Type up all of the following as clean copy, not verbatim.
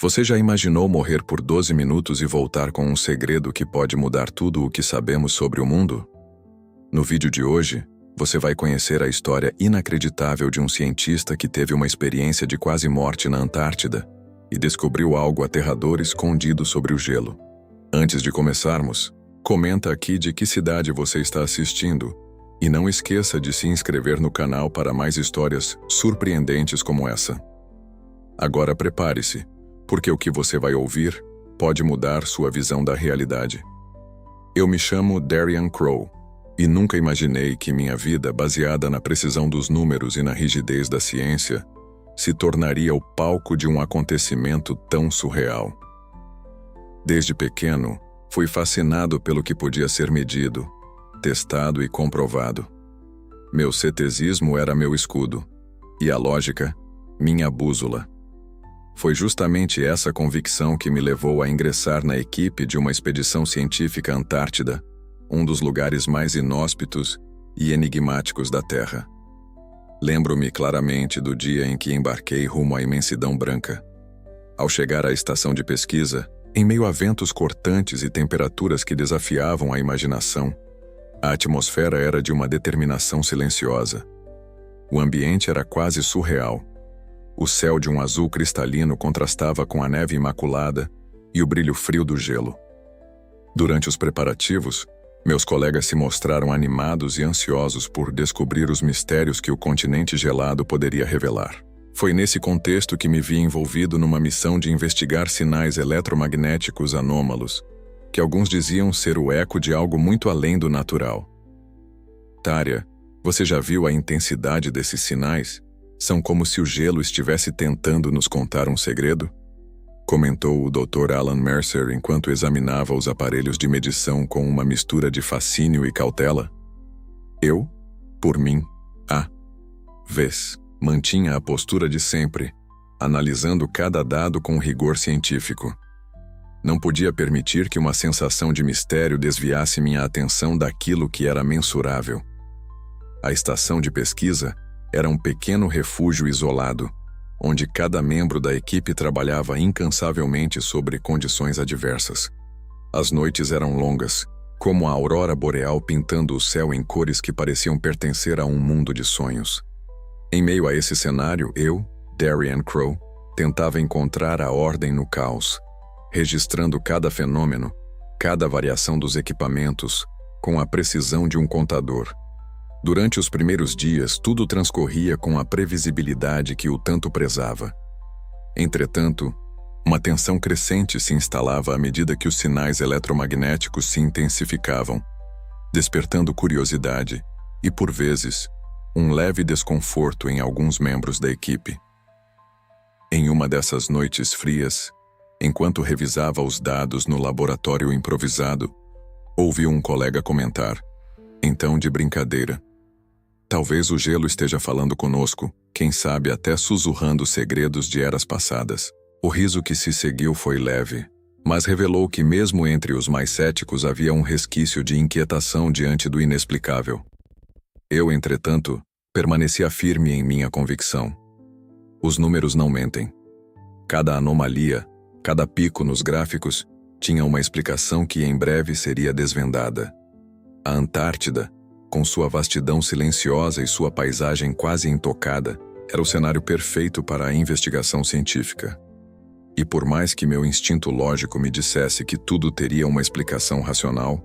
Você já imaginou morrer por 12 minutos e voltar com um segredo que pode mudar tudo o que sabemos sobre o mundo? No vídeo de hoje, você vai conhecer a história inacreditável de um cientista que teve uma experiência de quase morte na Antártida e descobriu algo aterrador escondido sobre o gelo. Antes de começarmos, comenta aqui de que cidade você está assistindo e não esqueça de se inscrever no canal para mais histórias surpreendentes como essa. Agora prepare-se, porque o que você vai ouvir pode mudar sua visão da realidade. Eu me chamo Darian Crowe e nunca imaginei que minha vida, baseada na precisão dos números e na rigidez da ciência, se tornaria o palco de um acontecimento tão surreal. Desde pequeno, fui fascinado pelo que podia ser medido, testado e comprovado. Meu ceticismo era meu escudo, e a lógica, minha bússola. Foi justamente essa convicção que me levou a ingressar na equipe de uma expedição científica Antártida, um dos lugares mais inóspitos e enigmáticos da Terra. Lembro-me claramente do dia em que embarquei rumo à imensidão branca. Ao chegar à estação de pesquisa, em meio a ventos cortantes e temperaturas que desafiavam a imaginação, a atmosfera era de uma determinação silenciosa. O ambiente era quase surreal. O céu de um azul cristalino contrastava com a neve imaculada e o brilho frio do gelo. Durante os preparativos, meus colegas se mostraram animados e ansiosos por descobrir os mistérios que o continente gelado poderia revelar. Foi nesse contexto que me vi envolvido numa missão de investigar sinais eletromagnéticos anômalos, que alguns diziam ser o eco de algo muito além do natural. Tária, você já viu a intensidade desses sinais? São como se o gelo estivesse tentando nos contar um segredo? Comentou o Dr. Alan Mercer enquanto examinava os aparelhos de medição com uma mistura de fascínio e cautela. Eu, por mim, mantinha a postura de sempre, analisando cada dado com rigor científico. Não podia permitir que uma sensação de mistério desviasse minha atenção daquilo que era mensurável. A estação de pesquisa era um pequeno refúgio isolado, onde cada membro da equipe trabalhava incansavelmente sobre condições adversas. As noites eram longas, como a aurora boreal pintando o céu em cores que pareciam pertencer a um mundo de sonhos. Em meio a esse cenário, eu, Darian Crowe, tentava encontrar a ordem no caos, registrando cada fenômeno, cada variação dos equipamentos, com a precisão de um contador. Durante os primeiros dias, tudo transcorria com a previsibilidade que o tanto prezava. Entretanto, uma tensão crescente se instalava à medida que os sinais eletromagnéticos se intensificavam, despertando curiosidade e, por vezes, um leve desconforto em alguns membros da equipe. Em uma dessas noites frias, enquanto revisava os dados no laboratório improvisado, ouvi um colega comentar, então de brincadeira: "Talvez o gelo esteja falando conosco, quem sabe até sussurrando segredos de eras passadas." O riso que se seguiu foi leve, mas revelou que mesmo entre os mais céticos havia um resquício de inquietação diante do inexplicável. Eu, entretanto, permanecia firme em minha convicção. Os números não mentem. Cada anomalia, cada pico nos gráficos, tinha uma explicação que em breve seria desvendada. A Antártida, com sua vastidão silenciosa e sua paisagem quase intocada, era o cenário perfeito para a investigação científica. E por mais que meu instinto lógico me dissesse que tudo teria uma explicação racional,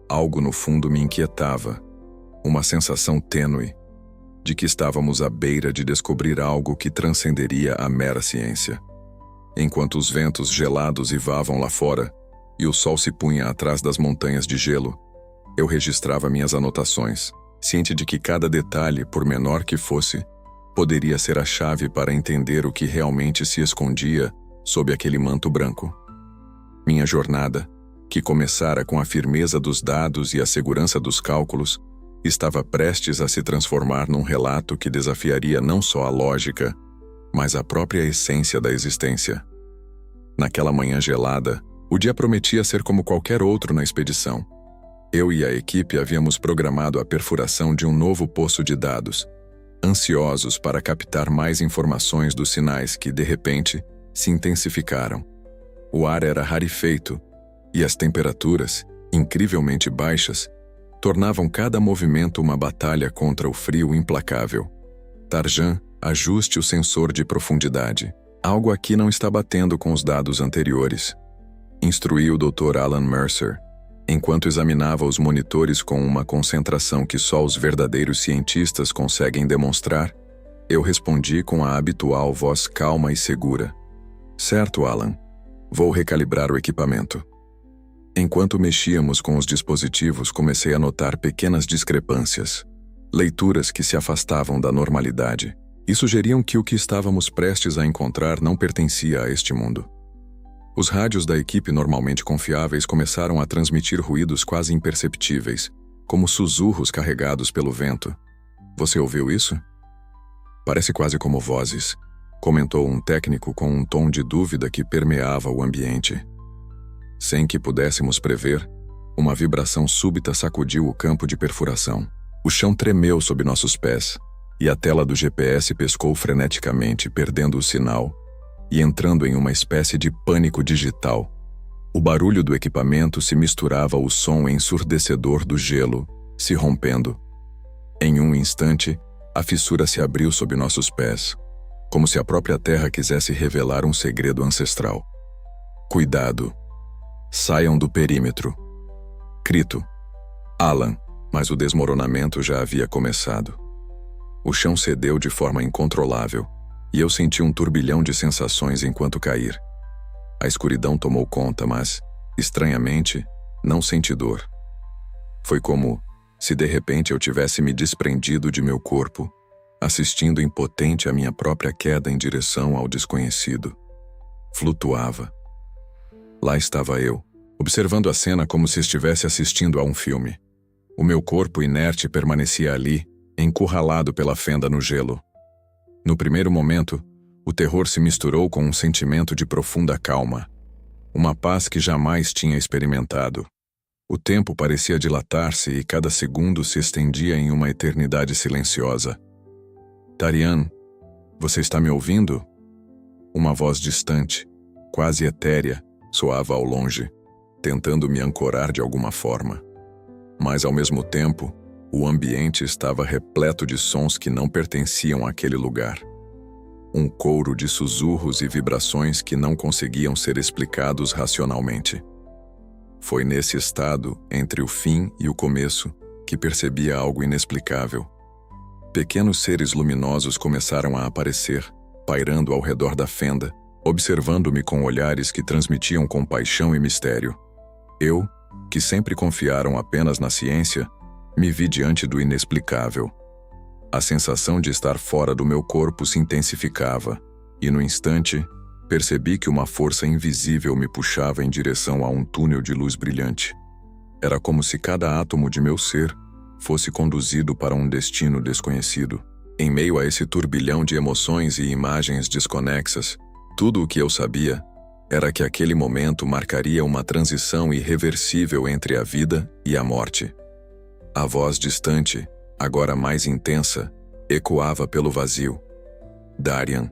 algo no fundo me inquietava, uma sensação tênue de que estávamos à beira de descobrir algo que transcenderia a mera ciência. Enquanto os ventos gelados ivavam lá fora e o sol se punha atrás das montanhas de gelo, eu registrava minhas anotações, ciente de que cada detalhe, por menor que fosse, poderia ser a chave para entender o que realmente se escondia sob aquele manto branco. Minha jornada, que começara com a firmeza dos dados e a segurança dos cálculos, estava prestes a se transformar num relato que desafiaria não só a lógica, mas a própria essência da existência. Naquela manhã gelada, o dia prometia ser como qualquer outro na expedição. Eu e a equipe havíamos programado a perfuração de um novo poço de dados, ansiosos para captar mais informações dos sinais que, de repente, se intensificaram. O ar era rarefeito, e as temperaturas, incrivelmente baixas, tornavam cada movimento uma batalha contra o frio implacável. Tarjan, ajuste o sensor de profundidade. Algo aqui não está batendo com os dados anteriores. Instruiu o Dr. Alan Mercer, enquanto examinava os monitores com uma concentração que só os verdadeiros cientistas conseguem demonstrar. Eu respondi com a habitual voz calma e segura. Certo, Alan. Vou recalibrar o equipamento. Enquanto mexíamos com os dispositivos, comecei a notar pequenas discrepâncias. Leituras que se afastavam da normalidade e sugeriam que o que estávamos prestes a encontrar não pertencia a este mundo. Os rádios da equipe normalmente confiáveis começaram a transmitir ruídos quase imperceptíveis, como sussurros carregados pelo vento. Você ouviu isso? Parece quase como vozes, comentou um técnico com um tom de dúvida que permeava o ambiente. Sem que pudéssemos prever, uma vibração súbita sacudiu o campo de perfuração. O chão tremeu sob nossos pés, e a tela do GPS pescou freneticamente, perdendo o sinal e entrando em uma espécie de pânico digital. O barulho do equipamento se misturava ao som ensurdecedor do gelo, se rompendo. Em um instante, a fissura se abriu sob nossos pés, como se a própria terra quisesse revelar um segredo ancestral. Cuidado! Saiam do perímetro. Crito. Alan, mas o desmoronamento já havia começado. O chão cedeu de forma incontrolável, e eu senti um turbilhão de sensações enquanto cair. A escuridão tomou conta, mas, estranhamente, não senti dor. Foi como se de repente eu tivesse me desprendido de meu corpo, assistindo impotente à minha própria queda em direção ao desconhecido. Flutuava. Lá estava eu, observando a cena como se estivesse assistindo a um filme. O meu corpo inerte permanecia ali, encurralado pela fenda no gelo. No primeiro momento, o terror se misturou com um sentimento de profunda calma, uma paz que jamais tinha experimentado. O tempo parecia dilatar-se e cada segundo se estendia em uma eternidade silenciosa. Tarian, você está me ouvindo? Uma voz distante, quase etérea, soava ao longe, tentando me ancorar de alguma forma. Mas, ao mesmo tempo, o ambiente estava repleto de sons que não pertenciam àquele lugar. Um coro de sussurros e vibrações que não conseguiam ser explicados racionalmente. Foi nesse estado, entre o fim e o começo, que percebia algo inexplicável. Pequenos seres luminosos começaram a aparecer, pairando ao redor da fenda, observando-me com olhares que transmitiam compaixão e mistério. Eu, que sempre confiaram apenas na ciência, me vi diante do inexplicável. A sensação de estar fora do meu corpo se intensificava, e no instante, percebi que uma força invisível me puxava em direção a um túnel de luz brilhante. Era como se cada átomo de meu ser fosse conduzido para um destino desconhecido. Em meio a esse turbilhão de emoções e imagens desconexas, tudo o que eu sabia era que aquele momento marcaria uma transição irreversível entre a vida e a morte. A voz distante, agora mais intensa, ecoava pelo vazio. Darian.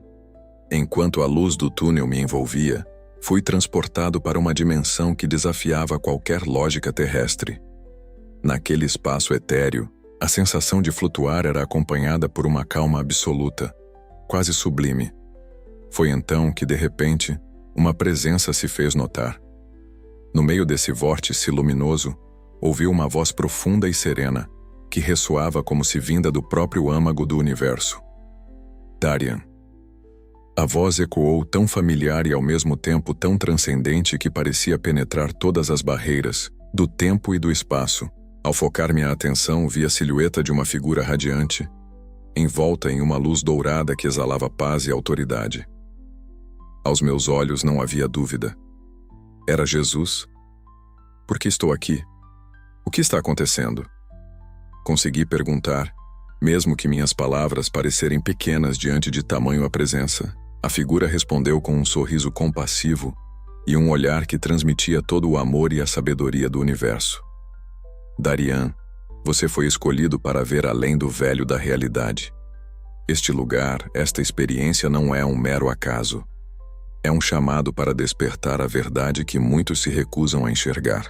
Enquanto a luz do túnel me envolvia, fui transportado para uma dimensão que desafiava qualquer lógica terrestre. Naquele espaço etéreo, a sensação de flutuar era acompanhada por uma calma absoluta, quase sublime. Foi então que, de repente, uma presença se fez notar. No meio desse vórtice luminoso, ouvi uma voz profunda e serena, que ressoava como se vinda do próprio âmago do universo. Darian. A voz ecoou tão familiar e ao mesmo tempo tão transcendente que parecia penetrar todas as barreiras, do tempo e do espaço. Ao focar minha atenção, vi a silhueta de uma figura radiante, envolta em uma luz dourada que exalava paz e autoridade. Aos meus olhos não havia dúvida. Era Jesus. Por que estou aqui? O que está acontecendo? Consegui perguntar, mesmo que minhas palavras parecerem pequenas diante de tamanha presença. A figura respondeu com um sorriso compassivo e um olhar que transmitia todo o amor e a sabedoria do universo. Darian, você foi escolhido para ver além do velho da realidade. Este lugar, esta experiência não é um mero acaso. É um chamado para despertar a verdade que muitos se recusam a enxergar.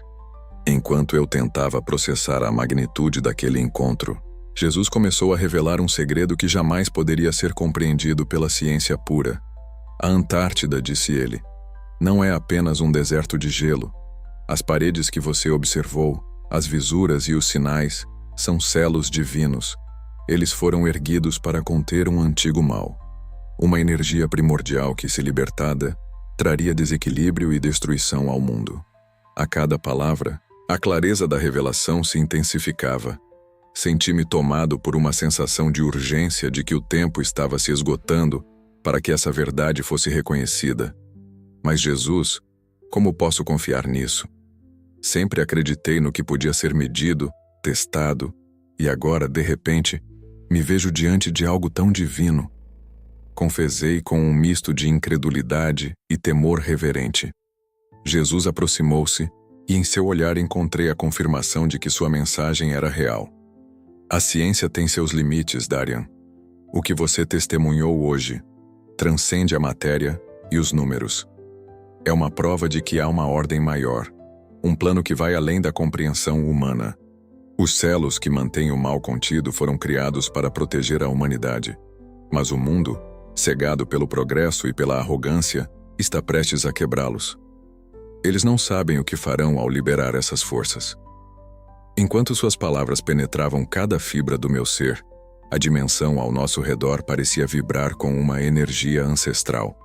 Enquanto eu tentava processar a magnitude daquele encontro, Jesus começou a revelar um segredo que jamais poderia ser compreendido pela ciência pura. A Antártida, disse ele, não é apenas um deserto de gelo. As paredes que você observou, as visuras e os sinais, são selos divinos. Eles foram erguidos para conter um antigo mal. Uma energia primordial que, se libertada, traria desequilíbrio e destruição ao mundo. A cada palavra, a clareza da revelação se intensificava. Senti-me tomado por uma sensação de urgência de que o tempo estava se esgotando para que essa verdade fosse reconhecida. Mas Jesus, como posso confiar nisso? Sempre acreditei no que podia ser medido, testado, e agora, de repente, me vejo diante de algo tão divino. Confesei com um misto de incredulidade e temor reverente. Jesus aproximou-se e em seu olhar encontrei a confirmação de que sua mensagem era real. A ciência tem seus limites, Darian. O que você testemunhou hoje transcende a matéria e os números. É uma prova de que há uma ordem maior, um plano que vai além da compreensão humana. Os selos que mantêm o mal contido foram criados para proteger a humanidade, mas o mundo, cegado pelo progresso e pela arrogância, está prestes a quebrá-los. Eles não sabem o que farão ao liberar essas forças. Enquanto suas palavras penetravam cada fibra do meu ser, a dimensão ao nosso redor parecia vibrar com uma energia ancestral.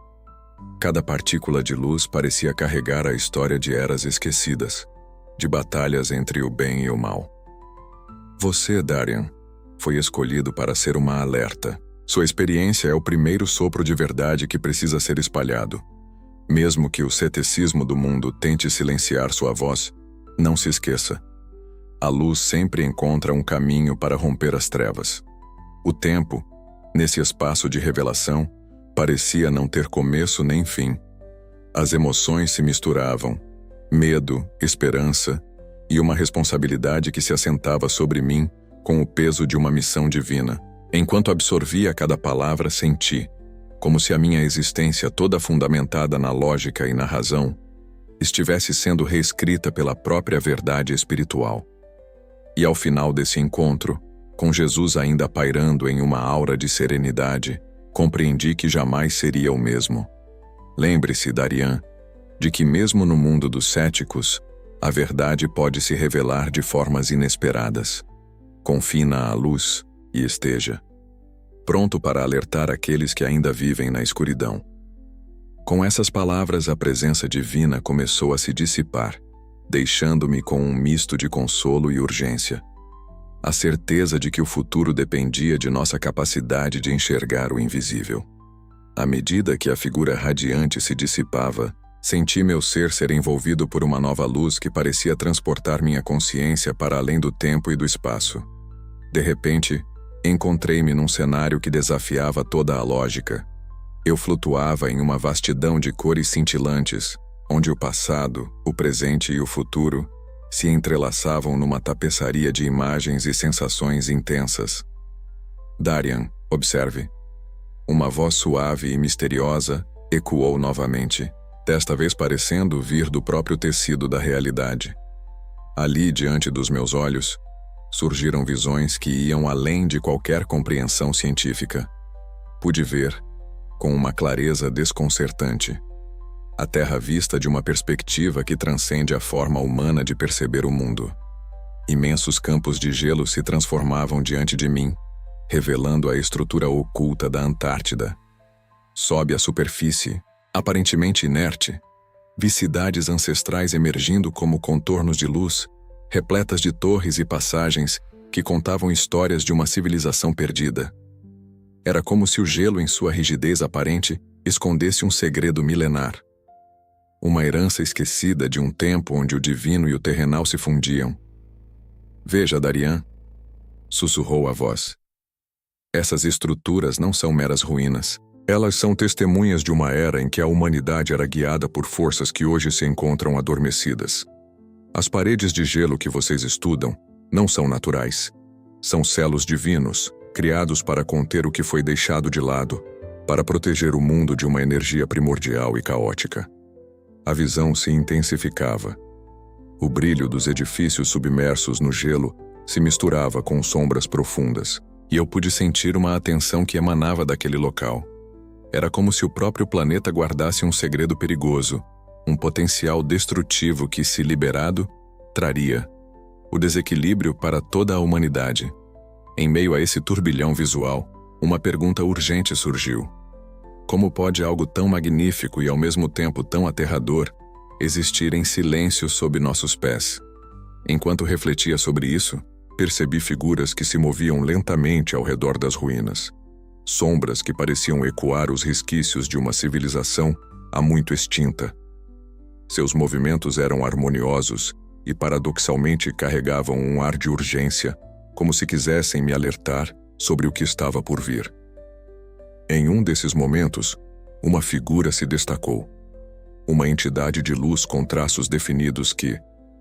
Cada partícula de luz parecia carregar a história de eras esquecidas, de batalhas entre o bem e o mal. Você, Darian, foi escolhido para ser uma alerta. Sua experiência é o primeiro sopro de verdade que precisa ser espalhado. Mesmo que o ceticismo do mundo tente silenciar sua voz, não se esqueça. A luz sempre encontra um caminho para romper as trevas. O tempo, nesse espaço de revelação, parecia não ter começo nem fim. As emoções se misturavam, medo, esperança e uma responsabilidade que se assentava sobre mim com o peso de uma missão divina. Enquanto absorvia cada palavra, senti, como se a minha existência toda fundamentada na lógica e na razão, estivesse sendo reescrita pela própria verdade espiritual. E ao final desse encontro, com Jesus ainda pairando em uma aura de serenidade, compreendi que jamais seria o mesmo. Lembre-se, Darian, de que mesmo no mundo dos céticos, a verdade pode se revelar de formas inesperadas. Confie na luz e esteja pronto para alertar aqueles que ainda vivem na escuridão. Com essas palavras, a presença divina começou a se dissipar, deixando-me com um misto de consolo e urgência. A certeza de que o futuro dependia de nossa capacidade de enxergar o invisível. À medida que a figura radiante se dissipava, senti meu ser envolvido por uma nova luz que parecia transportar minha consciência para além do tempo e do espaço. De repente, encontrei-me num cenário que desafiava toda a lógica. Eu flutuava em uma vastidão de cores cintilantes, onde o passado, o presente e o futuro se entrelaçavam numa tapeçaria de imagens e sensações intensas. Darian, observe. Uma voz suave e misteriosa ecoou novamente, desta vez parecendo vir do próprio tecido da realidade. Ali, diante dos meus olhos, surgiram visões que iam além de qualquer compreensão científica. Pude ver, com uma clareza desconcertante, a Terra vista de uma perspectiva que transcende a forma humana de perceber o mundo. Imensos campos de gelo se transformavam diante de mim, revelando a estrutura oculta da Antártida. Sob a superfície, aparentemente inerte, vi cidades ancestrais emergindo como contornos de luz, repletas de torres e passagens que contavam histórias de uma civilização perdida. Era como se o gelo, em sua rigidez aparente, escondesse um segredo milenar. Uma herança esquecida de um tempo onde o divino e o terrenal se fundiam. Veja, Darian, sussurrou a voz. Essas estruturas não são meras ruínas. Elas são testemunhas de uma era em que a humanidade era guiada por forças que hoje se encontram adormecidas. As paredes de gelo que vocês estudam não são naturais. São selos divinos, criados para conter o que foi deixado de lado. para proteger o mundo de uma energia primordial e caótica. A visão se intensificava. O brilho dos edifícios submersos no gelo se misturava com sombras profundas, e eu pude sentir uma atenção que emanava daquele local. Era como se o próprio planeta guardasse um segredo perigoso, um potencial destrutivo que, se liberado, traria o desequilíbrio para toda a humanidade. Em meio a esse turbilhão visual, uma pergunta urgente surgiu. Como pode algo tão magnífico e ao mesmo tempo tão aterrador existir em silêncio sob nossos pés? Enquanto refletia sobre isso, percebi figuras que se moviam lentamente ao redor das ruínas. Sombras que pareciam ecoar os resquícios de uma civilização há muito extinta. Seus movimentos eram harmoniosos e paradoxalmente carregavam um ar de urgência, como se quisessem me alertar sobre o que estava por vir. Em um desses momentos, uma figura se destacou. Uma entidade de luz com traços definidos que,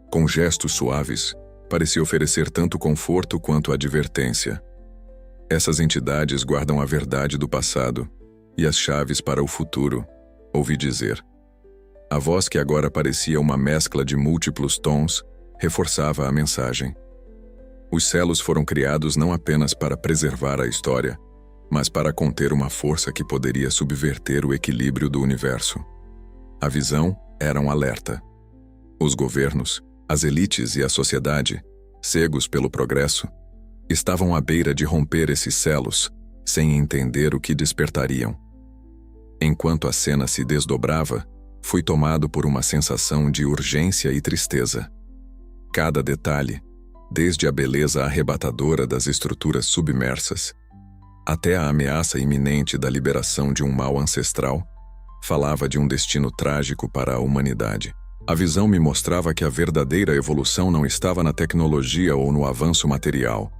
com gestos suaves, parecia oferecer tanto conforto quanto advertência. Essas entidades guardam a verdade do passado e as chaves para o futuro, ouvi dizer. A voz, que agora parecia uma mescla de múltiplos tons, reforçava a mensagem. Os selos foram criados não apenas para preservar a história, mas para conter uma força que poderia subverter o equilíbrio do universo. A visão era um alerta. Os governos, as elites e a sociedade, cegos pelo progresso, estavam à beira de romper esses selos, sem entender o que despertariam. Enquanto a cena se desdobrava, fui tomado por uma sensação de urgência e tristeza. Cada detalhe, desde a beleza arrebatadora das estruturas submersas, até a ameaça iminente da liberação de um mal ancestral, falava de um destino trágico para a humanidade. A visão me mostrava que a verdadeira evolução não estava na tecnologia ou no avanço material,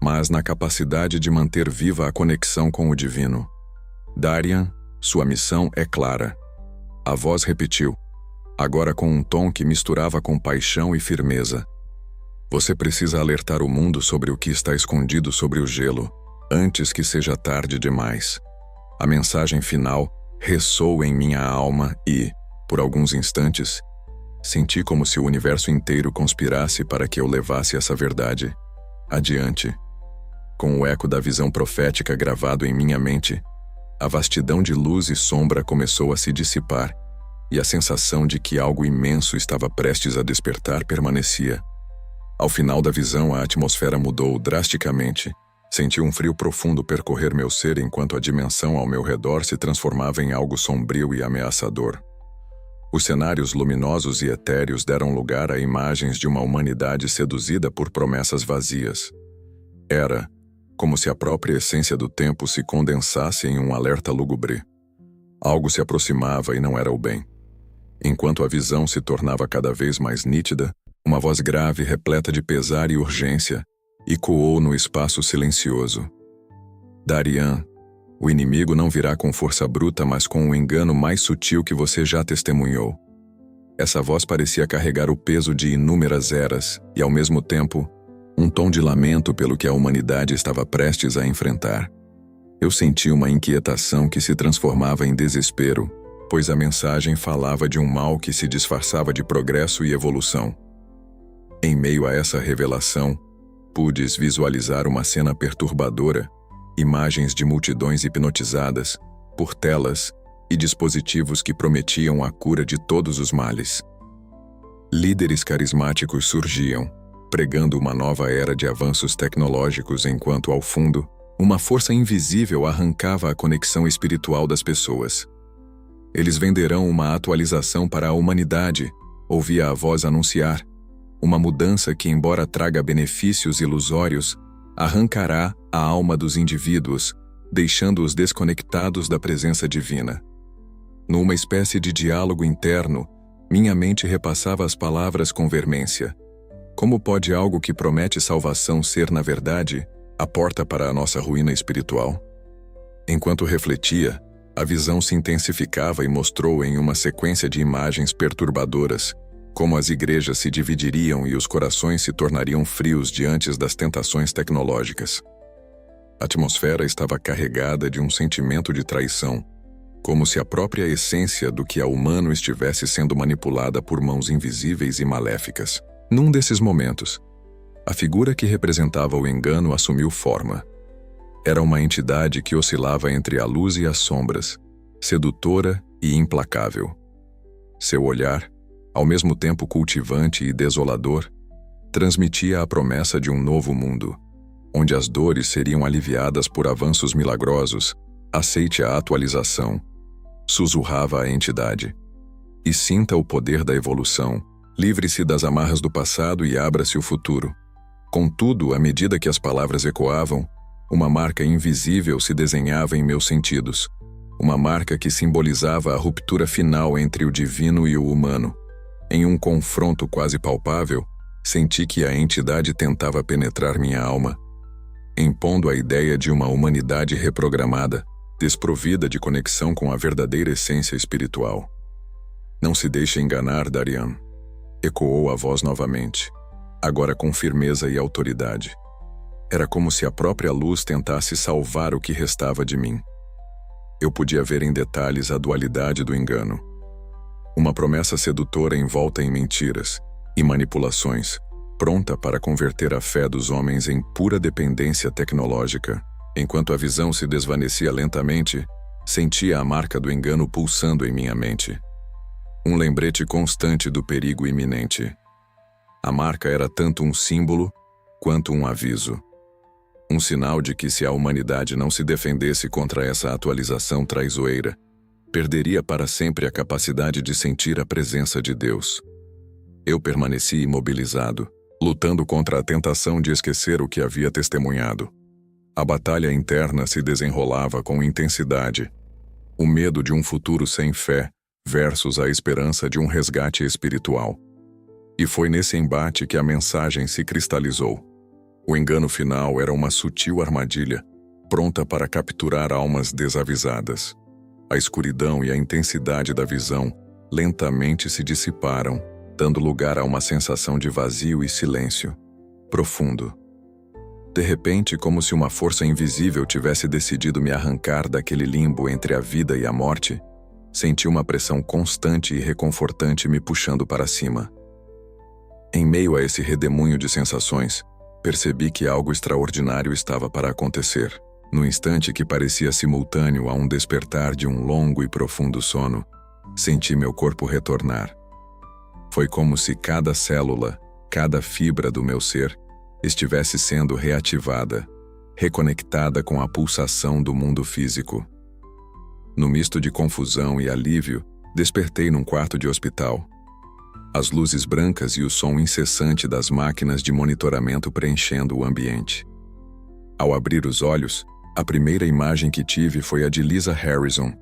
mas na capacidade de manter viva a conexão com o divino. Darian, sua missão é clara. A voz repetiu, agora com um tom que misturava compaixão e firmeza. Você precisa alertar o mundo sobre o que está escondido sobre o gelo, antes que seja tarde demais. A mensagem final ressoou em minha alma e, por alguns instantes, senti como se o universo inteiro conspirasse para que eu levasse essa verdade adiante. Com o eco da visão profética gravado em minha mente, a vastidão de luz e sombra começou a se dissipar, e a sensação de que algo imenso estava prestes a despertar permanecia. Ao final da visão, a atmosfera mudou drasticamente. Senti um frio profundo percorrer meu ser enquanto a dimensão ao meu redor se transformava em algo sombrio e ameaçador. Os cenários luminosos e etéreos deram lugar a imagens de uma humanidade seduzida por promessas vazias. Era como se a própria essência do tempo se condensasse em um alerta lúgubre. Algo se aproximava e não era o bem. Enquanto a visão se tornava cada vez mais nítida, uma voz grave, repleta de pesar e urgência, ecoou no espaço silencioso. Darian, o inimigo não virá com força bruta, mas com um engano mais sutil que você já testemunhou. Essa voz parecia carregar o peso de inúmeras eras e, ao mesmo tempo, um tom de lamento pelo que a humanidade estava prestes a enfrentar. Eu senti uma inquietação que se transformava em desespero, pois a mensagem falava de um mal que se disfarçava de progresso e evolução. Em meio a essa revelação, pude visualizar uma cena perturbadora, imagens de multidões hipnotizadas por telas e dispositivos que prometiam a cura de todos os males. Líderes carismáticos surgiam, pregando uma nova era de avanços tecnológicos, enquanto, ao fundo, uma força invisível arrancava a conexão espiritual das pessoas. Eles venderão uma atualização para a humanidade, ouvia a voz anunciar. Uma mudança que, embora traga benefícios ilusórios, arrancará a alma dos indivíduos, deixando-os desconectados da presença divina. Numa espécie de diálogo interno, minha mente repassava as palavras com veemência. Como pode algo que promete salvação ser, na verdade, a porta para a nossa ruína espiritual? Enquanto refletia, a visão se intensificava e mostrou em uma sequência de imagens perturbadoras como as igrejas se dividiriam e os corações se tornariam frios diante das tentações tecnológicas. A atmosfera estava carregada de um sentimento de traição, como se a própria essência do que é humano estivesse sendo manipulada por mãos invisíveis e maléficas. Num desses momentos, a figura que representava o engano assumiu forma. Era uma entidade que oscilava entre a luz e as sombras, sedutora e implacável. Seu olhar, ao mesmo tempo cultivante e desolador, transmitia a promessa de um novo mundo, onde as dores seriam aliviadas por avanços milagrosos. Aceite a atualização, sussurrava a entidade. E sinta o poder da evolução. Livre-se das amarras do passado e abra-se o futuro. Contudo, à medida que as palavras ecoavam, uma marca invisível se desenhava em meus sentidos. Uma marca que simbolizava a ruptura final entre o divino e o humano. Em um confronto quase palpável, senti que a entidade tentava penetrar minha alma, impondo a ideia de uma humanidade reprogramada, desprovida de conexão com a verdadeira essência espiritual. Não se deixe enganar, Darian, ecoou a voz novamente, agora com firmeza e autoridade. Era como se a própria luz tentasse salvar o que restava de mim. Eu podia ver em detalhes a dualidade do engano. Uma promessa sedutora envolta em mentiras e manipulações, pronta para converter a fé dos homens em pura dependência tecnológica. Enquanto a visão se desvanecia lentamente, sentia a marca do engano pulsando em minha mente. Um lembrete constante do perigo iminente. A marca era tanto um símbolo quanto um aviso. Um sinal de que se a humanidade não se defendesse contra essa atualização traiçoeira, perderia para sempre a capacidade de sentir a presença de Deus. Eu permaneci imobilizado, lutando contra a tentação de esquecer o que havia testemunhado. A batalha interna se desenrolava com intensidade. O medo de um futuro sem fé versus a esperança de um resgate espiritual. E foi nesse embate que a mensagem se cristalizou. O engano final era uma sutil armadilha, pronta para capturar almas desavisadas. A escuridão e a intensidade da visão lentamente se dissiparam, dando lugar a uma sensação de vazio e silêncio, profundo. De repente, como se uma força invisível tivesse decidido me arrancar daquele limbo entre a vida e a morte, senti uma pressão constante e reconfortante me puxando para cima. Em meio a esse redemoinho de sensações, percebi que algo extraordinário estava para acontecer. No instante que parecia simultâneo a um despertar de um longo e profundo sono, senti meu corpo retornar. Foi como se cada célula, cada fibra do meu ser, estivesse sendo reativada, reconectada com a pulsação do mundo físico. No misto de confusão e alívio, despertei num quarto de hospital. As luzes brancas e o som incessante das máquinas de monitoramento preenchendo o ambiente. Ao abrir os olhos, a primeira imagem que tive foi a de Lisa Harrison,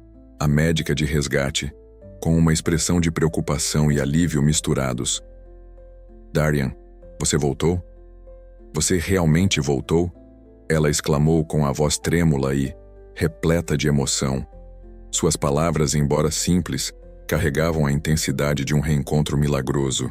a médica de resgate, com uma expressão de preocupação e alívio misturados. "Darian, você voltou? Você realmente voltou?" Ela exclamou com a voz trêmula e repleta de emoção. Suas palavras, embora simples, carregavam a intensidade de um reencontro milagroso.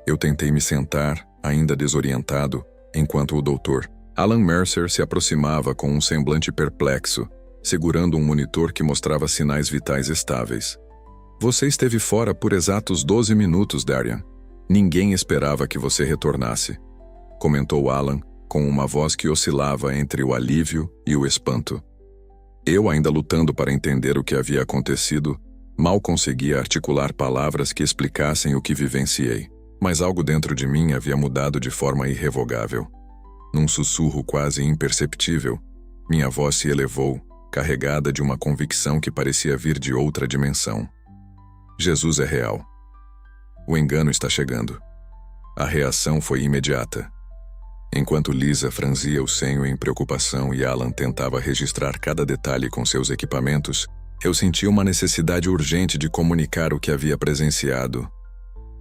Eu tentei me sentar, ainda desorientado, enquanto o Dr. Alan Mercer se aproximava com um semblante perplexo, segurando um monitor que mostrava sinais vitais estáveis. "Você esteve fora por exatos 12 minutos, Darian. Ninguém esperava que você retornasse", comentou Alan, com uma voz que oscilava entre o alívio e o espanto. Eu, ainda lutando para entender o que havia acontecido, mal conseguia articular palavras que explicassem o que vivenciei, mas algo dentro de mim havia mudado de forma irrevogável. Num sussurro quase imperceptível, minha voz se elevou, carregada de uma convicção que parecia vir de outra dimensão. Jesus é real. O engano está chegando. A reação foi imediata. Enquanto Lisa franzia o senho em preocupação e Alan tentava registrar cada detalhe com seus equipamentos, eu senti uma necessidade urgente de comunicar o que havia presenciado.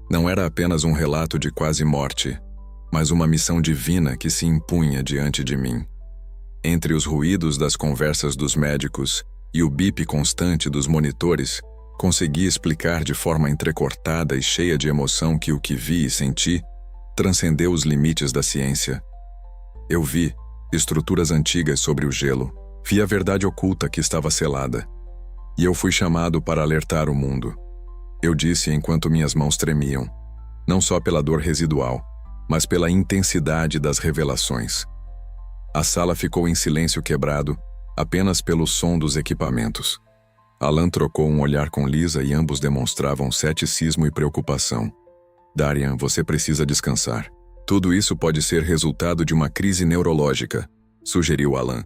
Não era apenas um relato de quase morte, mas uma missão divina que se impunha diante de mim. Entre os ruídos das conversas dos médicos e o bip constante dos monitores, consegui explicar de forma entrecortada e cheia de emoção que o que vi e senti transcendeu os limites da ciência. Eu vi, estruturas antigas sobre o gelo. Vi a verdade oculta que estava selada. E eu fui chamado para alertar o mundo. Eu disse enquanto minhas mãos tremiam, não só pela dor residual, mas pela intensidade das revelações. A sala ficou em silêncio quebrado, apenas pelo som dos equipamentos. Alan trocou um olhar com Lisa e ambos demonstravam ceticismo e preocupação. Darian, você precisa descansar. Tudo isso pode ser resultado de uma crise neurológica, sugeriu Alan,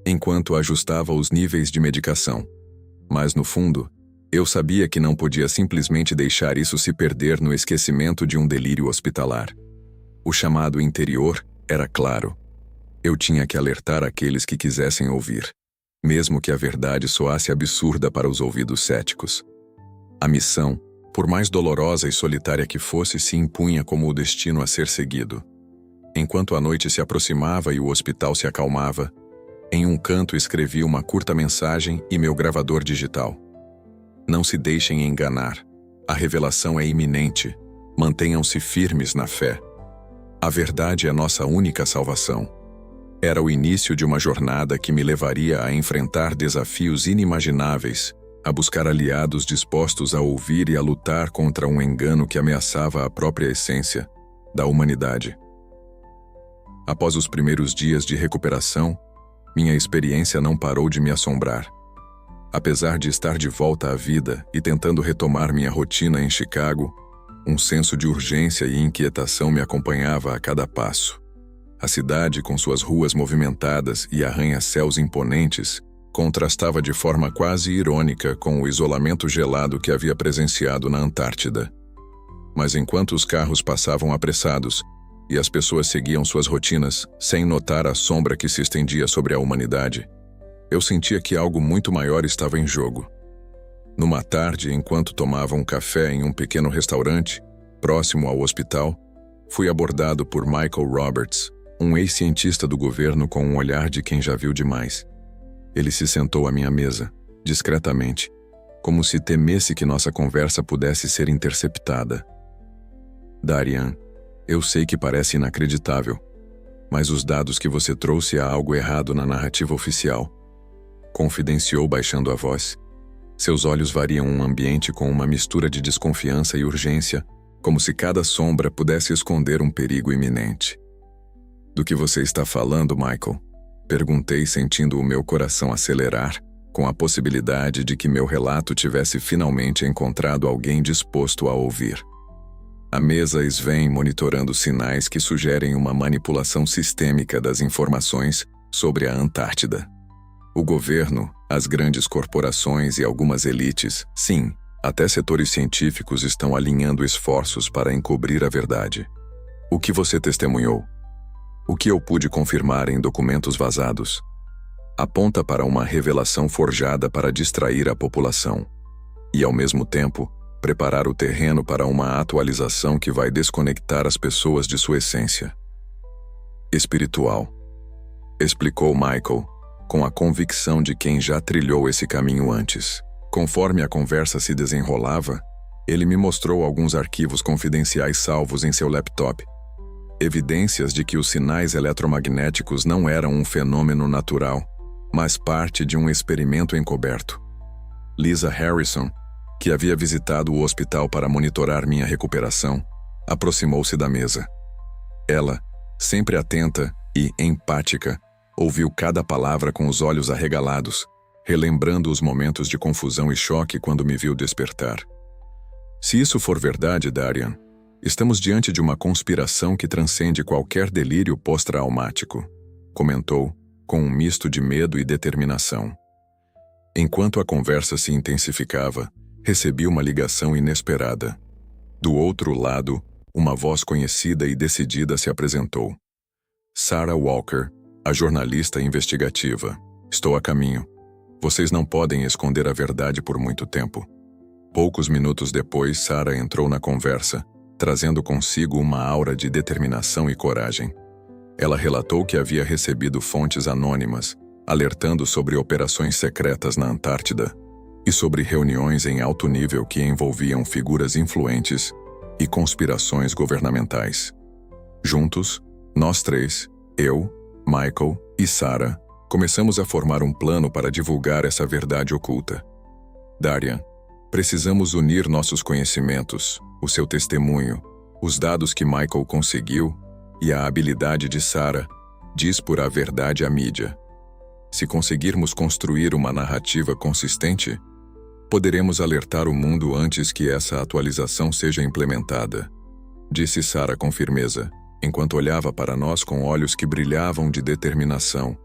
enquanto ajustava os níveis de medicação. Mas no fundo, eu sabia que não podia simplesmente deixar isso se perder no esquecimento de um delírio hospitalar. O chamado interior era claro. Eu tinha que alertar aqueles que quisessem ouvir, mesmo que a verdade soasse absurda para os ouvidos céticos. A missão, por mais dolorosa e solitária que fosse, se impunha como o destino a ser seguido. Enquanto a noite se aproximava e o hospital se acalmava, em um canto escrevi uma curta mensagem e meu gravador digital. Não se deixem enganar. A revelação é iminente. Mantenham-se firmes na fé. A verdade é nossa única salvação. Era o início de uma jornada que me levaria a enfrentar desafios inimagináveis, a buscar aliados dispostos a ouvir e a lutar contra um engano que ameaçava a própria essência da humanidade. Após os primeiros dias de recuperação, minha experiência não parou de me assombrar. Apesar de estar de volta à vida e tentando retomar minha rotina em Chicago, um senso de urgência e inquietação me acompanhava a cada passo. A cidade, com suas ruas movimentadas e arranha-céus imponentes, contrastava de forma quase irônica com o isolamento gelado que havia presenciado na Antártida. Mas enquanto os carros passavam apressados e as pessoas seguiam suas rotinas, sem notar a sombra que se estendia sobre a humanidade, eu sentia que algo muito maior estava em jogo. Numa tarde, enquanto tomava um café em um pequeno restaurante, próximo ao hospital, fui abordado por Michael Roberts, um ex-cientista do governo com um olhar de quem já viu demais. Ele se sentou à minha mesa, discretamente, como se temesse que nossa conversa pudesse ser interceptada. Darian, eu sei que parece inacreditável, mas os dados que você trouxe há algo errado na narrativa oficial. Confidenciou baixando a voz. Seus olhos variam um ambiente com uma mistura de desconfiança e urgência, como se cada sombra pudesse esconder um perigo iminente. Do que você está falando, Michael? Perguntei, sentindo o meu coração acelerar, com a possibilidade de que meu relato tivesse finalmente encontrado alguém disposto a ouvir. A mesa vem monitorando sinais que sugerem uma manipulação sistêmica das informações sobre a Antártida. O governo, as grandes corporações e algumas elites, sim, até setores científicos estão alinhando esforços para encobrir a verdade. O que você testemunhou? O que eu pude confirmar em documentos vazados? Aponta para uma revelação forjada para distrair a população e, ao mesmo tempo, preparar o terreno para uma atualização que vai desconectar as pessoas de sua essência espiritual, explicou Michael, com a convicção de quem já trilhou esse caminho antes. Conforme a conversa se desenrolava, ele me mostrou alguns arquivos confidenciais salvos em seu laptop, evidências de que os sinais eletromagnéticos não eram um fenômeno natural, mas parte de um experimento encoberto. Lisa Harrison, que havia visitado o hospital para monitorar minha recuperação, aproximou-se da mesa. Ela, sempre atenta e empática, ouviu cada palavra com os olhos arregalados, relembrando os momentos de confusão e choque quando me viu despertar. Se isso for verdade, Darian, estamos diante de uma conspiração que transcende qualquer delírio pós-traumático, comentou, com um misto de medo e determinação. Enquanto a conversa se intensificava, recebi uma ligação inesperada. Do outro lado, uma voz conhecida e decidida se apresentou. Sarah Walker, a jornalista investigativa. Estou a caminho. Vocês não podem esconder a verdade por muito tempo. Poucos minutos depois, Sarah entrou na conversa, trazendo consigo uma aura de determinação e coragem. Ela relatou que havia recebido fontes anônimas, alertando sobre operações secretas na Antártida e sobre reuniões em alto nível que envolviam figuras influentes e conspirações governamentais. Juntos, nós três, eu, Michael e Sarah, começamos a formar um plano para divulgar essa verdade oculta. Darian, precisamos unir nossos conhecimentos, o seu testemunho, os dados que Michael conseguiu e a habilidade de Sarah, dispor a verdade à mídia. Se conseguirmos construir uma narrativa consistente, poderemos alertar o mundo antes que essa atualização seja implementada, disse Sarah com firmeza, enquanto olhava para nós com olhos que brilhavam de determinação.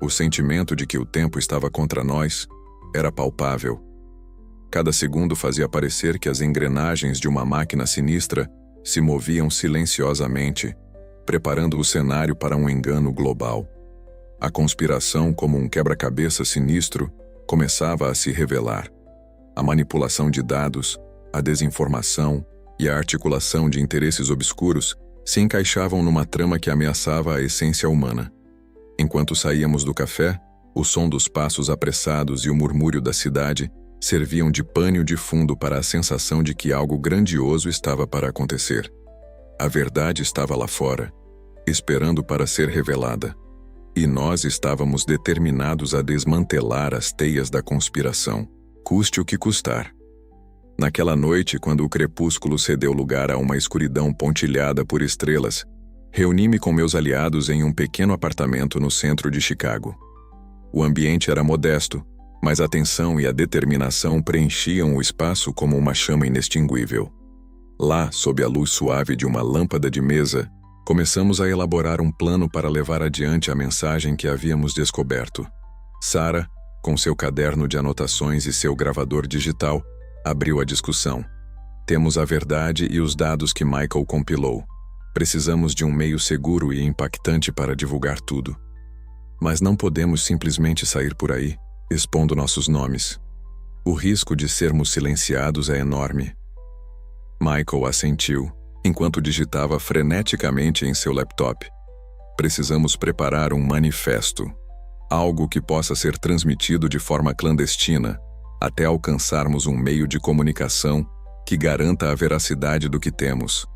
O sentimento de que o tempo estava contra nós era palpável. Cada segundo fazia parecer que as engrenagens de uma máquina sinistra se moviam silenciosamente, preparando o cenário para um engano global. A conspiração, como um quebra-cabeça sinistro, começava a se revelar. A manipulação de dados, a desinformação e a articulação de interesses obscuros se encaixavam numa trama que ameaçava a essência humana. Enquanto saíamos do café, o som dos passos apressados e o murmúrio da cidade serviam de pano de fundo para a sensação de que algo grandioso estava para acontecer. A verdade estava lá fora, esperando para ser revelada. E nós estávamos determinados a desmantelar as teias da conspiração, custe o que custar. Naquela noite, quando o crepúsculo cedeu lugar a uma escuridão pontilhada por estrelas, reuni-me com meus aliados em um pequeno apartamento no centro de Chicago. O ambiente era modesto, mas a tensão e a determinação preenchiam o espaço como uma chama inextinguível. Lá, sob a luz suave de uma lâmpada de mesa, começamos a elaborar um plano para levar adiante a mensagem que havíamos descoberto. Sarah, com seu caderno de anotações e seu gravador digital, abriu a discussão. Temos a verdade e os dados que Michael compilou. Precisamos de um meio seguro e impactante para divulgar tudo. Mas não podemos simplesmente sair por aí, expondo nossos nomes. O risco de sermos silenciados é enorme. Michael assentiu, enquanto digitava freneticamente em seu laptop. Precisamos preparar um manifesto, algo que possa ser transmitido de forma clandestina, até alcançarmos um meio de comunicação que garanta a veracidade do que temos.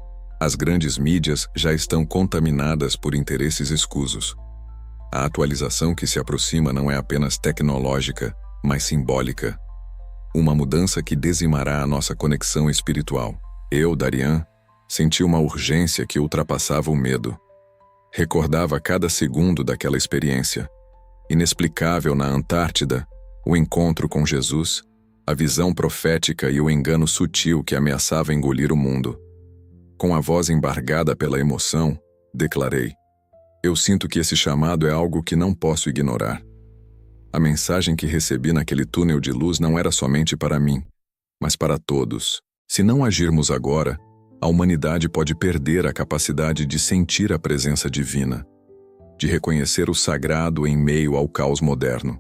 As grandes mídias já estão contaminadas por interesses escusos. A atualização que se aproxima não é apenas tecnológica, mas simbólica. Uma mudança que dizimará a nossa conexão espiritual. Eu, Darian, senti uma urgência que ultrapassava o medo. Recordava cada segundo daquela experiência. Inexplicável na Antártida, o encontro com Jesus, a visão profética e o engano sutil que ameaçava engolir o mundo. Com a voz embargada pela emoção, declarei: eu sinto que esse chamado é algo que não posso ignorar. A mensagem que recebi naquele túnel de luz não era somente para mim, mas para todos. Se não agirmos agora, a humanidade pode perder a capacidade de sentir a presença divina, de reconhecer o sagrado em meio ao caos moderno.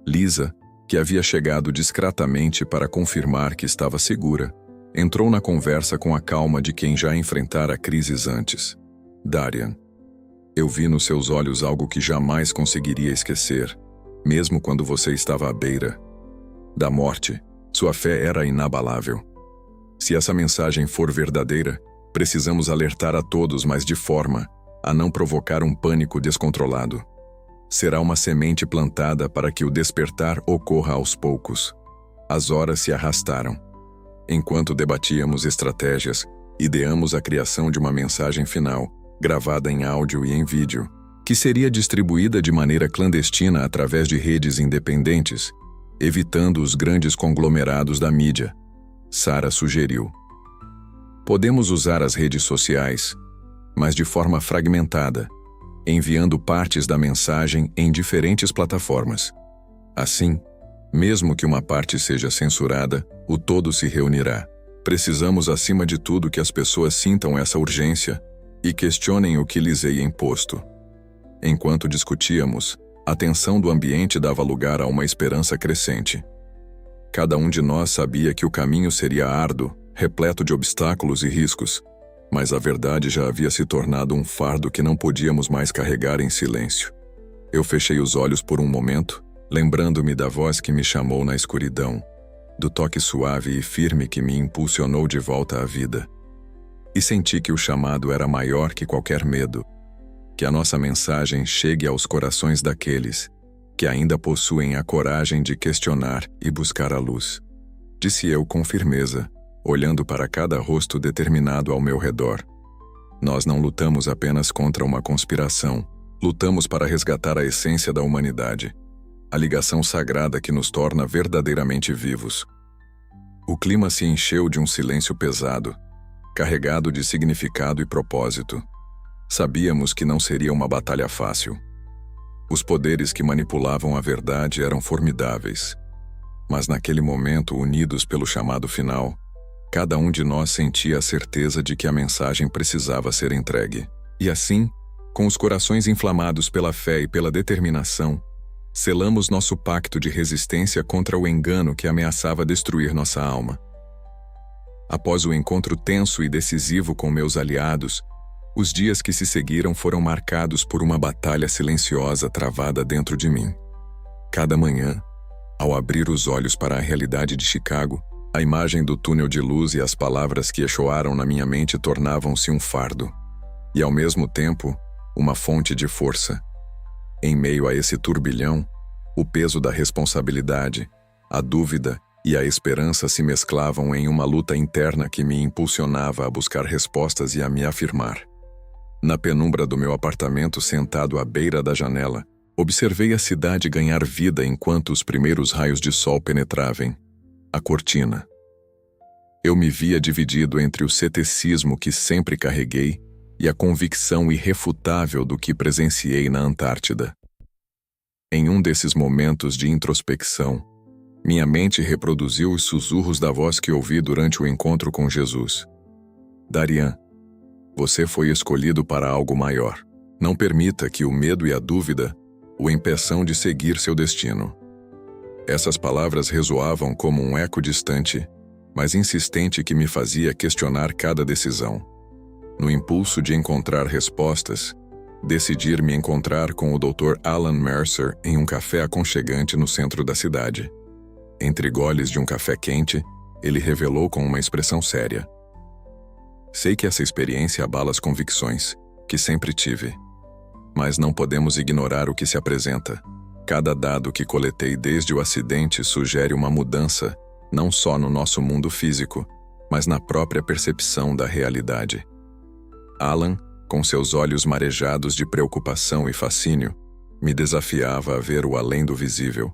Lisa, que havia chegado discretamente para confirmar que estava segura, entrou na conversa com a calma de quem já enfrentara crises antes. Darian, eu vi nos seus olhos algo que jamais conseguiria esquecer, mesmo quando você estava à beira da morte. Sua fé era inabalável. Se essa mensagem for verdadeira, precisamos alertar a todos, mas de forma a não provocar um pânico descontrolado. Será uma semente plantada para que o despertar ocorra aos poucos. As horas se arrastaram. Enquanto debatíamos estratégias, ideamos a criação de uma mensagem final, gravada em áudio e em vídeo, que seria distribuída de maneira clandestina através de redes independentes, evitando os grandes conglomerados da mídia. Sarah sugeriu: podemos usar as redes sociais, mas de forma fragmentada, enviando partes da mensagem em diferentes plataformas. Assim, mesmo que uma parte seja censurada, o todo se reunirá. Precisamos, acima de tudo, que as pessoas sintam essa urgência e questionem o que lhes é imposto. Enquanto discutíamos, a tensão do ambiente dava lugar a uma esperança crescente. Cada um de nós sabia que o caminho seria árduo, repleto de obstáculos e riscos, mas a verdade já havia se tornado um fardo que não podíamos mais carregar em silêncio. Eu fechei os olhos por um momento, lembrando-me da voz que me chamou na escuridão, do toque suave e firme que me impulsionou de volta à vida. E senti que o chamado era maior que qualquer medo, que a nossa mensagem chegue aos corações daqueles que ainda possuem a coragem de questionar e buscar a luz. Disse eu com firmeza, olhando para cada rosto determinado ao meu redor. Nós não lutamos apenas contra uma conspiração, lutamos para resgatar a essência da humanidade, a ligação sagrada que nos torna verdadeiramente vivos. O clima se encheu de um silêncio pesado, carregado de significado e propósito. Sabíamos que não seria uma batalha fácil. Os poderes que manipulavam a verdade eram formidáveis. Mas naquele momento, unidos pelo chamado final, cada um de nós sentia a certeza de que a mensagem precisava ser entregue. E assim, com os corações inflamados pela fé e pela determinação, selamos nosso pacto de resistência contra o engano que ameaçava destruir nossa alma. Após o encontro tenso e decisivo com meus aliados, os dias que se seguiram foram marcados por uma batalha silenciosa travada dentro de mim. Cada manhã, ao abrir os olhos para a realidade de Chicago, a imagem do túnel de luz e as palavras que ecoaram na minha mente tornavam-se um fardo, e ao mesmo tempo, uma fonte de força. Em meio a esse turbilhão, o peso da responsabilidade, a dúvida e a esperança se mesclavam em uma luta interna que me impulsionava a buscar respostas e a me afirmar. Na penumbra do meu apartamento, sentado à beira da janela, observei a cidade ganhar vida enquanto os primeiros raios de sol penetravam a cortina. Eu me via dividido entre o ceticismo que sempre carreguei e a convicção irrefutável do que presenciei na Antártida. Em um desses momentos de introspecção, minha mente reproduziu os sussurros da voz que ouvi durante o encontro com Jesus. Darian, você foi escolhido para algo maior. Não permita que o medo e a dúvida o impeçam de seguir seu destino. Essas palavras ressoavam como um eco distante, mas insistente que me fazia questionar cada decisão. No impulso de encontrar respostas, decidi me encontrar com o Dr. Alan Mercer em um café aconchegante no centro da cidade. Entre goles de um café quente, ele revelou com uma expressão séria: sei que essa experiência abala as convicções, que sempre tive. Mas não podemos ignorar o que se apresenta. Cada dado que coletei desde o acidente sugere uma mudança, não só no nosso mundo físico, mas na própria percepção da realidade. Alan, com seus olhos marejados de preocupação e fascínio, me desafiava a ver o além do visível.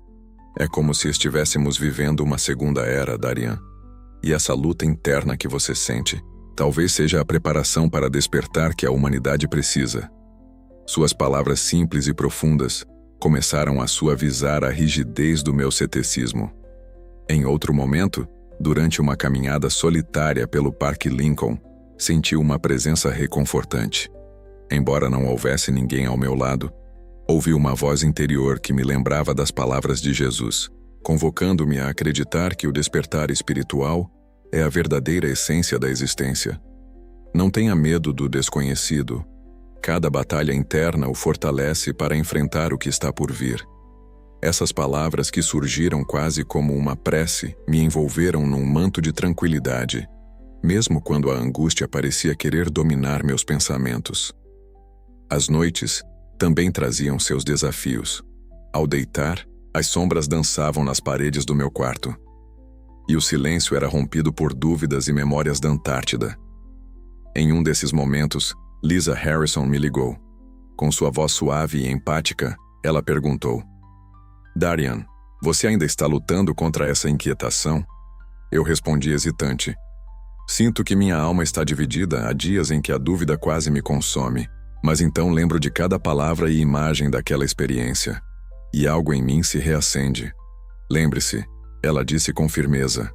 É como se estivéssemos vivendo uma segunda era, Darian. E essa luta interna que você sente, talvez seja a preparação para despertar que a humanidade precisa. Suas palavras simples e profundas começaram a suavizar a rigidez do meu ceticismo. Em outro momento, durante uma caminhada solitária pelo Parque Lincoln, senti uma presença reconfortante. Embora não houvesse ninguém ao meu lado, ouvi uma voz interior que me lembrava das palavras de Jesus, convocando-me a acreditar que o despertar espiritual é a verdadeira essência da existência. Não tenha medo do desconhecido. Cada batalha interna o fortalece para enfrentar o que está por vir. Essas palavras, que surgiram quase como uma prece, me envolveram num manto de tranquilidade, mesmo quando a angústia parecia querer dominar meus pensamentos. As noites também traziam seus desafios. Ao deitar, as sombras dançavam nas paredes do meu quarto. E o silêncio era rompido por dúvidas e memórias da Antártida. Em um desses momentos, Lisa Harrison me ligou. Com sua voz suave e empática, ela perguntou: Darian, você ainda está lutando contra essa inquietação? Eu respondi hesitante: sinto que minha alma está dividida. Há dias em que a dúvida quase me consome, mas então lembro de cada palavra e imagem daquela experiência, e algo em mim se reacende. Lembre-se, ela disse com firmeza,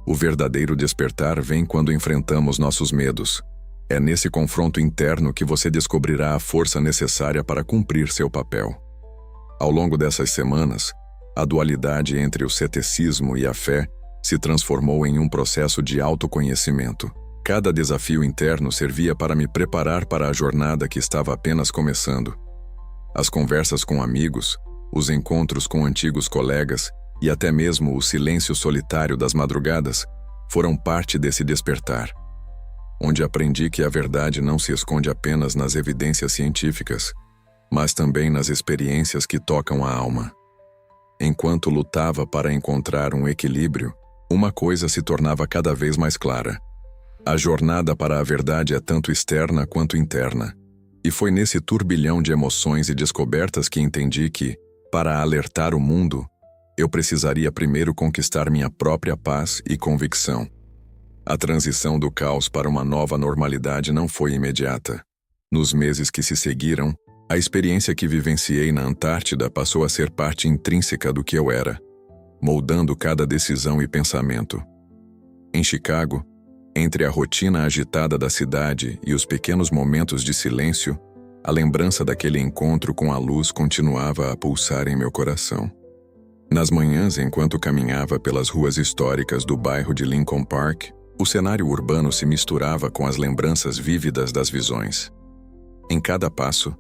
o verdadeiro despertar vem quando enfrentamos nossos medos. É nesse confronto interno que você descobrirá a força necessária para cumprir seu papel. Ao longo dessas semanas, a dualidade entre o ceticismo e a fé se transformou em um processo de autoconhecimento. Cada desafio interno servia para me preparar para a jornada que estava apenas começando. As conversas com amigos, os encontros com antigos colegas e até mesmo o silêncio solitário das madrugadas foram parte desse despertar. onde aprendi que a verdade não se esconde apenas nas evidências científicas, mas também nas experiências que tocam a alma. Enquanto lutava para encontrar um equilíbrio, uma coisa se tornava cada vez mais clara. A jornada para a verdade é tanto externa quanto interna. E foi nesse turbilhão de emoções e descobertas que entendi que, para alertar o mundo, eu precisaria primeiro conquistar minha própria paz e convicção. A transição do caos para uma nova normalidade não foi imediata. Nos meses que se seguiram, a experiência que vivenciei na Antártida passou a ser parte intrínseca do que eu era, moldando cada decisão e pensamento. Em Chicago, entre a rotina agitada da cidade e os pequenos momentos de silêncio, a lembrança daquele encontro com a luz continuava a pulsar em meu coração. Nas manhãs, enquanto caminhava pelas ruas históricas do bairro de Lincoln Park, o cenário urbano se misturava com as lembranças vívidas das visões. Em cada passo,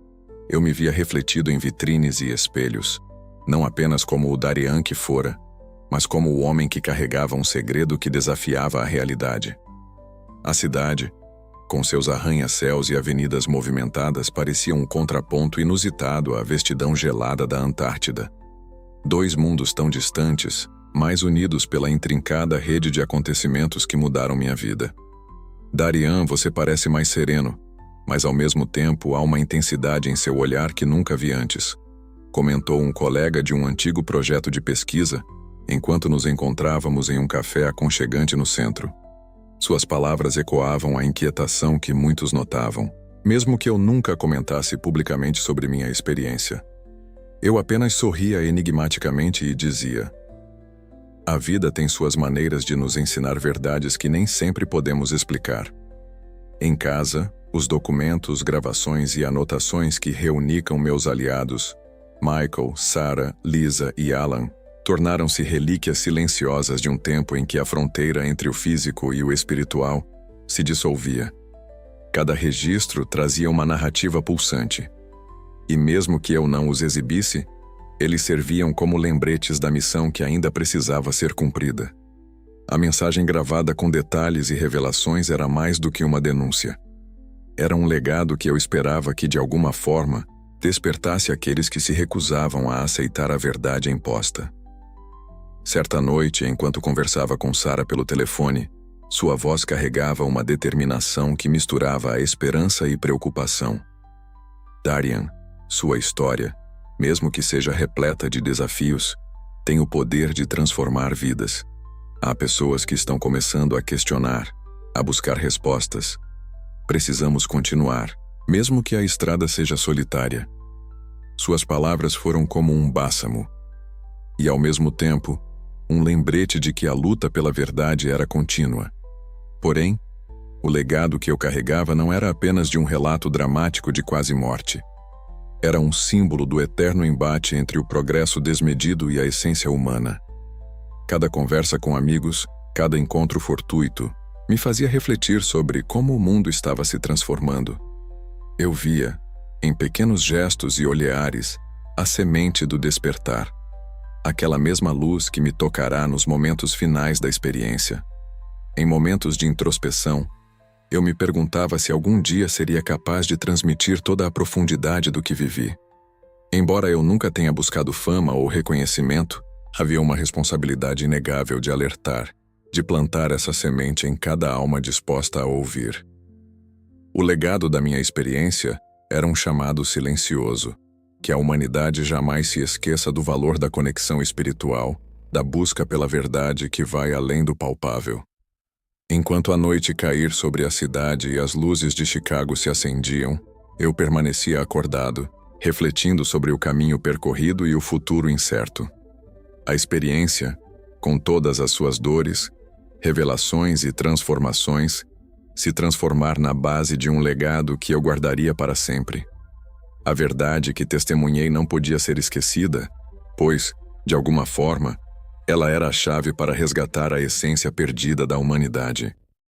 eu me via refletido em vitrines e espelhos, não apenas como o Darian que fora, mas como o homem que carregava um segredo que desafiava a realidade. A cidade, com seus arranha-céus e avenidas movimentadas, parecia um contraponto inusitado à vastidão gelada da Antártida. Dois mundos tão distantes, mas unidos pela intrincada rede de acontecimentos que mudaram minha vida. Darian, você parece mais sereno, mas ao mesmo tempo há uma intensidade em seu olhar que nunca vi antes, comentou um colega de um antigo projeto de pesquisa, enquanto nos encontrávamos em um café aconchegante no centro. Suas palavras ecoavam a inquietação que muitos notavam, mesmo que eu nunca comentasse publicamente sobre minha experiência. Eu apenas sorria enigmaticamente e dizia: a vida tem suas maneiras de nos ensinar verdades que nem sempre podemos explicar. Em casa, os documentos, gravações e anotações que reunicam meus aliados, Michael, Sarah, Lisa e Alan, tornaram-se relíquias silenciosas de um tempo em que a fronteira entre o físico e o espiritual se dissolvia. Cada registro trazia uma narrativa pulsante. E mesmo que eu não os exibisse, eles serviam como lembretes da missão que ainda precisava ser cumprida. A mensagem gravada com detalhes e revelações era mais do que uma denúncia. Era um legado que eu esperava que, de alguma forma, despertasse aqueles que se recusavam a aceitar a verdade imposta. Certa noite, enquanto conversava com Sarah pelo telefone, sua voz carregava uma determinação que misturava a esperança e preocupação. Darian, sua história, mesmo que seja repleta de desafios, tem o poder de transformar vidas. Há pessoas que estão começando a questionar, a buscar respostas. Precisamos continuar, mesmo que a estrada seja solitária. Suas palavras foram como um bálsamo. E, ao mesmo tempo, um lembrete de que a luta pela verdade era contínua. Porém, o legado que eu carregava não era apenas de um relato dramático de quase morte. Era um símbolo do eterno embate entre o progresso desmedido e a essência humana. Cada conversa com amigos, cada encontro fortuito, me fazia refletir sobre como o mundo estava se transformando. Eu via, em pequenos gestos e olhares, a semente do despertar. Aquela mesma luz que me tocará nos momentos finais da experiência. Em momentos de introspeção, eu me perguntava se algum dia seria capaz de transmitir toda a profundidade do que vivi. Embora eu nunca tenha buscado fama ou reconhecimento, havia uma responsabilidade inegável de alertar, de plantar essa semente em cada alma disposta a ouvir. O legado da minha experiência era um chamado silencioso, que a humanidade jamais se esqueça do valor da conexão espiritual, da busca pela verdade que vai além do palpável. Enquanto a noite cair sobre a cidade e as luzes de Chicago se acendiam, eu permanecia acordado, refletindo sobre o caminho percorrido e o futuro incerto. A experiência, com todas as suas dores, revelações e transformações, se transformar na base de um legado que eu guardaria para sempre. A verdade que testemunhei não podia ser esquecida, pois, de alguma forma, ela era a chave para resgatar a essência perdida da humanidade.